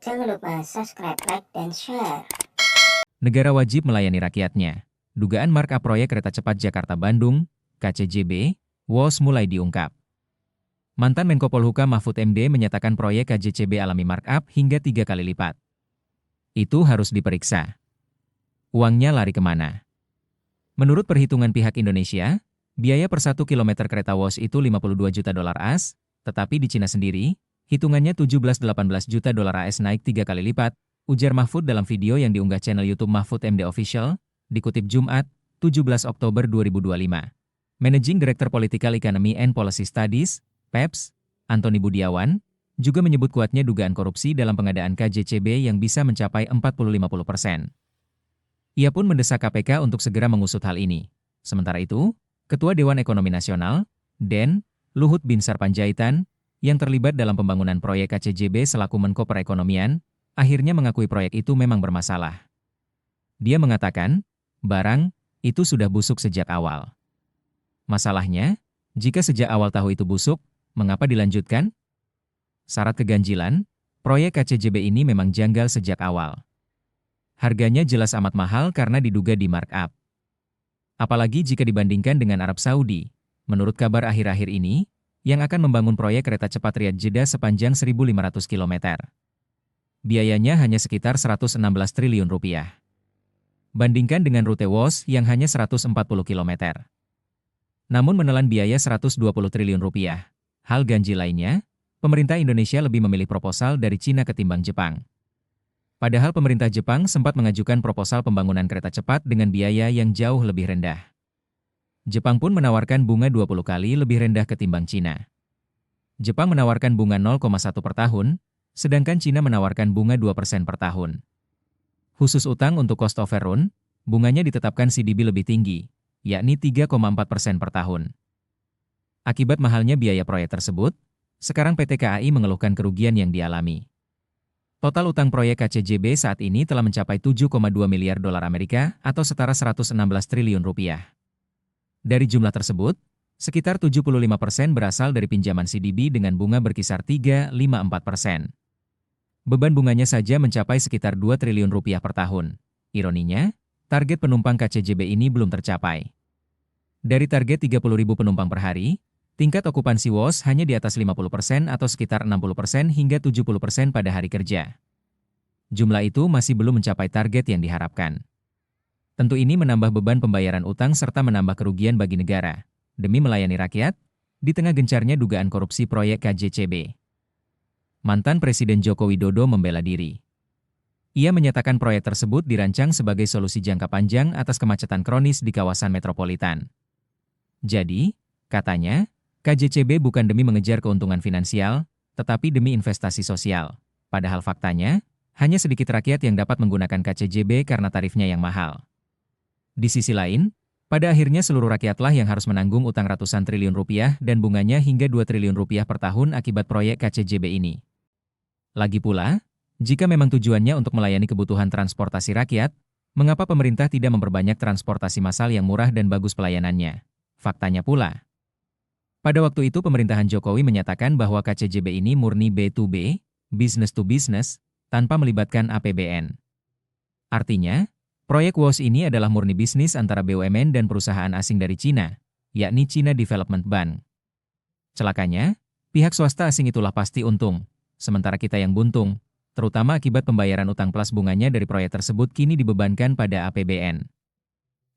Jangan lupa subscribe, like, dan share. Negara wajib melayani rakyatnya. Dugaan markup proyek kereta cepat Jakarta-Bandung, KCJB, WOS mulai diungkap. Mantan Menko Polhukam Mahfud MD menyatakan proyek KJCB alami markup hingga 3 kali lipat. Itu harus diperiksa. Uangnya lari kemana? Menurut perhitungan pihak Indonesia, biaya per 1 kilometer kereta WOS itu 52 juta dolar AS, tetapi di Cina sendiri, hitungannya 17-18 juta dolar AS naik 3 kali lipat, ujar Mahfud dalam video yang diunggah channel YouTube Mahfud MD Official, dikutip Jumat, 17 Oktober 2025. Managing Director Political Economy and Policy Studies, PEPS, Antoni Budiawan, juga menyebut kuatnya dugaan korupsi dalam pengadaan KJCB yang bisa mencapai 40-50%. Ia pun mendesak KPK untuk segera mengusut hal ini. Sementara itu, Ketua Dewan Ekonomi Nasional, DEN, Luhut Binsar Panjaitan, yang terlibat dalam pembangunan proyek KCJB selaku Menko Perekonomian, akhirnya mengakui proyek itu memang bermasalah. Dia mengatakan, barang itu sudah busuk sejak awal. Masalahnya, jika sejak awal tahu itu busuk, mengapa dilanjutkan? Syarat keganjilan, proyek KCJB ini memang janggal sejak awal. Harganya jelas amat mahal karena diduga di markup. Apalagi jika dibandingkan dengan Arab Saudi, menurut kabar akhir-akhir ini, yang akan membangun proyek kereta cepat Riyadh Jeddah sepanjang 1.500 km. Biayanya hanya sekitar 116 triliun rupiah. Bandingkan dengan rute WOS yang hanya 140 km. Namun menelan biaya 120 triliun rupiah. Hal ganjil lainnya, pemerintah Indonesia lebih memilih proposal dari Cina ketimbang Jepang. Padahal pemerintah Jepang sempat mengajukan proposal pembangunan kereta cepat dengan biaya yang jauh lebih rendah. Jepang pun menawarkan bunga 20 kali lebih rendah ketimbang Cina. Jepang menawarkan bunga 0,1 per tahun, sedangkan Cina menawarkan bunga 2% per tahun. Khusus utang untuk cost overrun, bunganya ditetapkan CDB lebih tinggi, yakni 3,4% per tahun. Akibat mahalnya biaya proyek tersebut, sekarang PT KAI mengeluhkan kerugian yang dialami. Total utang proyek KCJB saat ini telah mencapai 7,2 miliar dolar Amerika atau setara 116 triliun rupiah. Dari jumlah tersebut, sekitar 75% berasal dari pinjaman CDB dengan bunga berkisar 3,54%. Beban bunganya saja mencapai sekitar 2 triliun rupiah per tahun. Ironinya, target penumpang KCJB ini belum tercapai. Dari target 30.000 penumpang per hari, tingkat okupansi WOS hanya di atas 50% atau sekitar 60% hingga 70% pada hari kerja. Jumlah itu masih belum mencapai target yang diharapkan. Tentu ini menambah beban pembayaran utang serta menambah kerugian bagi negara, demi melayani rakyat, di tengah gencarnya dugaan korupsi proyek KJCB. Mantan Presiden Joko Widodo membela diri. Ia menyatakan proyek tersebut dirancang sebagai solusi jangka panjang atas kemacetan kronis di kawasan metropolitan. Jadi, katanya, KJCB bukan demi mengejar keuntungan finansial, tetapi demi investasi sosial. Padahal faktanya, hanya sedikit rakyat yang dapat menggunakan KCJB karena tarifnya yang mahal. Di sisi lain, pada akhirnya seluruh rakyatlah yang harus menanggung utang ratusan triliun rupiah dan bunganya hingga 2 triliun rupiah per tahun akibat proyek KCJB ini. Lagi pula, jika memang tujuannya untuk melayani kebutuhan transportasi rakyat, mengapa pemerintah tidak memperbanyak transportasi massal yang murah dan bagus pelayanannya? Faktanya pula, pada waktu itu pemerintahan Jokowi menyatakan bahwa KCJB ini murni B2B, business to business, tanpa melibatkan APBN. Artinya, proyek WOS ini adalah murni bisnis antara BUMN dan perusahaan asing dari Cina, yakni China Development Bank. Celakanya, pihak swasta asing itulah pasti untung, sementara kita yang buntung, terutama akibat pembayaran utang plus bunganya dari proyek tersebut kini dibebankan pada APBN.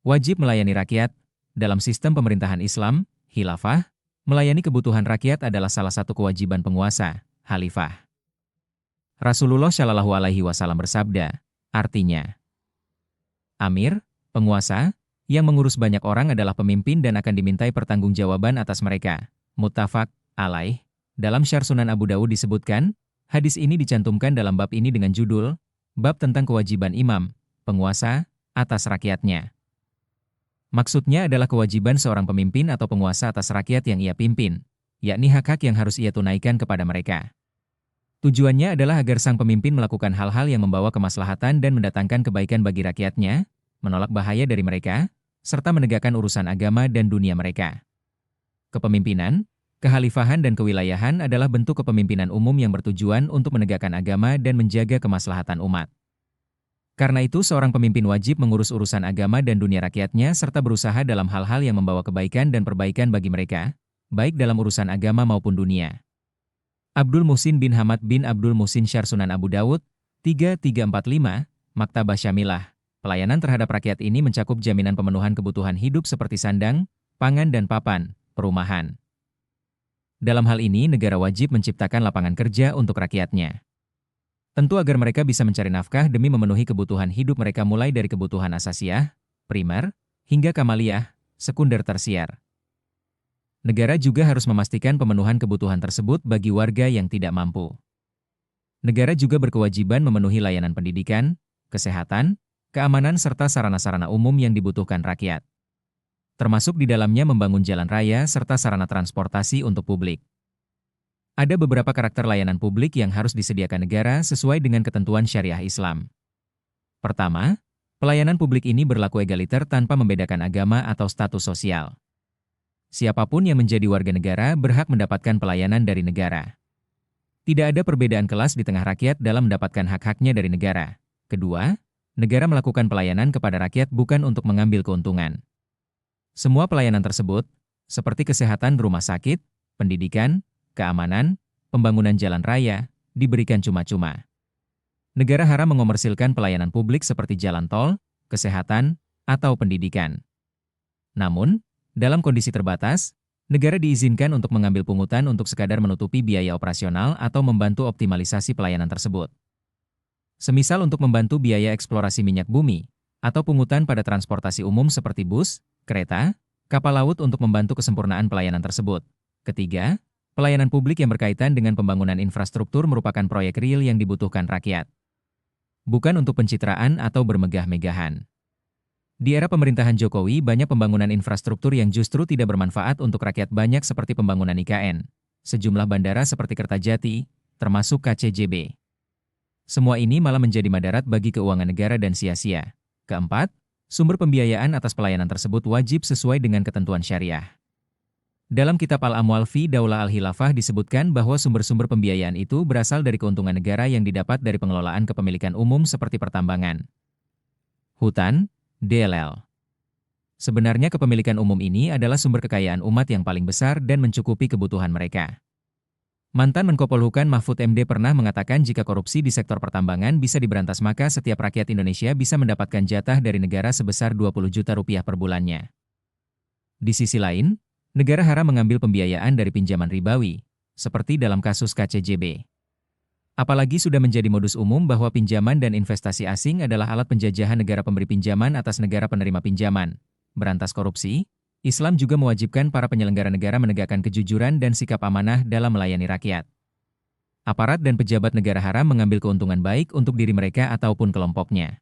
Wajib melayani rakyat, dalam sistem pemerintahan Islam, khilafah, melayani kebutuhan rakyat adalah salah satu kewajiban penguasa, khalifah. Rasulullah Shallallahu Alaihi Wasallam bersabda, artinya, Amir, penguasa, yang mengurus banyak orang adalah pemimpin dan akan dimintai pertanggungjawaban atas mereka. Muttafaq alaih. Dalam Syarh Sunan Abu Dawud disebutkan, hadis ini dicantumkan dalam bab ini dengan judul, Bab tentang kewajiban imam, penguasa, atas rakyatnya. Maksudnya adalah kewajiban seorang pemimpin atau penguasa atas rakyat yang ia pimpin, yakni hak-hak yang harus ia tunaikan kepada mereka. Tujuannya adalah agar sang pemimpin melakukan hal-hal yang membawa kemaslahatan dan mendatangkan kebaikan bagi rakyatnya, menolak bahaya dari mereka, serta menegakkan urusan agama dan dunia mereka. Kepemimpinan, Kekhalifahan dan kewilayahan adalah bentuk kepemimpinan umum yang bertujuan untuk menegakkan agama dan menjaga kemaslahatan umat. Karena itu seorang pemimpin wajib mengurus urusan agama dan dunia rakyatnya serta berusaha dalam hal-hal yang membawa kebaikan dan perbaikan bagi mereka, baik dalam urusan agama maupun dunia. Abdul Muhsin bin Hamad bin Abdul Muhsin Syarh Sunan Abu Dawud, 3345, Maktabah Syamilah. Pelayanan terhadap rakyat ini mencakup jaminan pemenuhan kebutuhan hidup seperti sandang, pangan dan papan, perumahan. Dalam hal ini negara wajib menciptakan lapangan kerja untuk rakyatnya. Tentu agar mereka bisa mencari nafkah demi memenuhi kebutuhan hidup mereka mulai dari kebutuhan asasiah, primer, hingga kamaliyah, sekunder tersier. Negara juga harus memastikan pemenuhan kebutuhan tersebut bagi warga yang tidak mampu. Negara juga berkewajiban memenuhi layanan pendidikan, kesehatan, keamanan serta sarana-sarana umum yang dibutuhkan rakyat. Termasuk di dalamnya membangun jalan raya serta sarana transportasi untuk publik. Ada beberapa karakter layanan publik yang harus disediakan negara sesuai dengan ketentuan syariah Islam. Pertama, pelayanan publik ini berlaku egaliter tanpa membedakan agama atau status sosial. Siapapun yang menjadi warga negara berhak mendapatkan pelayanan dari negara. Tidak ada perbedaan kelas di tengah rakyat dalam mendapatkan hak-haknya dari negara. Kedua, negara melakukan pelayanan kepada rakyat bukan untuk mengambil keuntungan. Semua pelayanan tersebut, seperti kesehatan rumah sakit, pendidikan, keamanan, pembangunan jalan raya, diberikan cuma-cuma. Negara haram mengomersilkan pelayanan publik seperti jalan tol, kesehatan, atau pendidikan. Namun, dalam kondisi terbatas, negara diizinkan untuk mengambil pungutan untuk sekadar menutupi biaya operasional atau membantu optimalisasi pelayanan tersebut. Semisal untuk membantu biaya eksplorasi minyak bumi, atau pungutan pada transportasi umum seperti bus, kereta, kapal laut untuk membantu kesempurnaan pelayanan tersebut. Ketiga, pelayanan publik yang berkaitan dengan pembangunan infrastruktur merupakan proyek real yang dibutuhkan rakyat. Bukan untuk pencitraan atau bermegah-megahan. Di era pemerintahan Jokowi banyak pembangunan infrastruktur yang justru tidak bermanfaat untuk rakyat banyak seperti pembangunan IKN, sejumlah bandara seperti Kertajati, termasuk KCJB. Semua ini malah menjadi madarat bagi keuangan negara dan sia-sia. Keempat, sumber pembiayaan atas pelayanan tersebut wajib sesuai dengan ketentuan syariah. Dalam kitab Al-Amwal fi Daulah Al-Khilafah disebutkan bahwa sumber-sumber pembiayaan itu berasal dari keuntungan negara yang didapat dari pengelolaan kepemilikan umum seperti pertambangan, hutan, DLL. Sebenarnya kepemilikan umum ini adalah sumber kekayaan umat yang paling besar dan mencukupi kebutuhan mereka. Mantan Menko Polhukam Mahfud MD pernah mengatakan jika korupsi di sektor pertambangan bisa diberantas maka setiap rakyat Indonesia bisa mendapatkan jatah dari negara sebesar 20 juta rupiah per bulannya. Di sisi lain, negara haram mengambil pembiayaan dari pinjaman ribawi, seperti dalam kasus KCJB. Apalagi sudah menjadi modus umum bahwa pinjaman dan investasi asing adalah alat penjajahan negara pemberi pinjaman atas negara penerima pinjaman. Berantas korupsi, Islam juga mewajibkan para penyelenggara negara menegakkan kejujuran dan sikap amanah dalam melayani rakyat. Aparat dan pejabat negara haram mengambil keuntungan baik untuk diri mereka ataupun kelompoknya.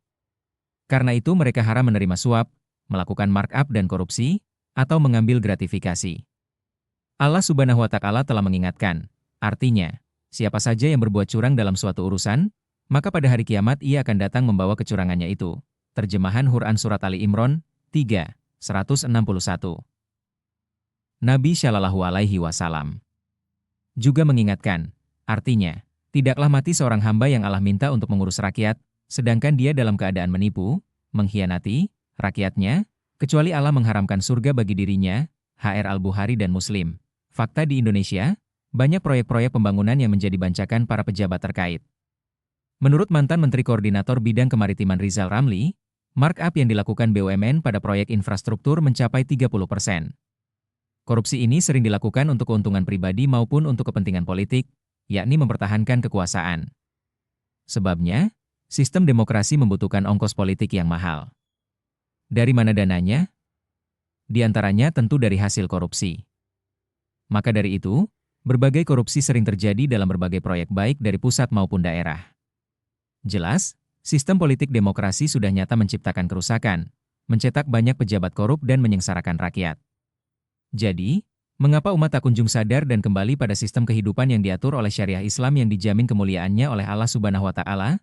Karena itu mereka haram menerima suap, melakukan markup dan korupsi, atau mengambil gratifikasi. Allah Subhanahu wa Ta'ala telah mengingatkan, artinya, siapa saja yang berbuat curang dalam suatu urusan, maka pada hari kiamat ia akan datang membawa kecurangannya itu. Terjemahan Quran Surat Ali Imran 3:161. Nabi Shallallahu Alaihi Wasallam juga mengingatkan, artinya, tidaklah mati seorang hamba yang Allah minta untuk mengurus rakyat, sedangkan dia dalam keadaan menipu, mengkhianati rakyatnya, kecuali Allah mengharamkan surga bagi dirinya. HR Al-Bukhari dan Muslim. Fakta di Indonesia, banyak proyek-proyek pembangunan yang menjadi bancakan para pejabat terkait. Menurut mantan Menteri Koordinator Bidang Kemaritiman Rizal Ramli, markup yang dilakukan BUMN pada proyek infrastruktur mencapai 30%. Korupsi ini sering dilakukan untuk keuntungan pribadi maupun untuk kepentingan politik, yakni mempertahankan kekuasaan. Sebabnya, sistem demokrasi membutuhkan ongkos politik yang mahal. Dari mana dananya? Di antaranya tentu dari hasil korupsi. Maka dari itu, berbagai korupsi sering terjadi dalam berbagai proyek baik dari pusat maupun daerah. Jelas, sistem politik demokrasi sudah nyata menciptakan kerusakan, mencetak banyak pejabat korup dan menyengsarakan rakyat. Jadi, mengapa umat tak kunjung sadar dan kembali pada sistem kehidupan yang diatur oleh syariah Islam yang dijamin kemuliaannya oleh Allah Subhanahu wa Ta'ala?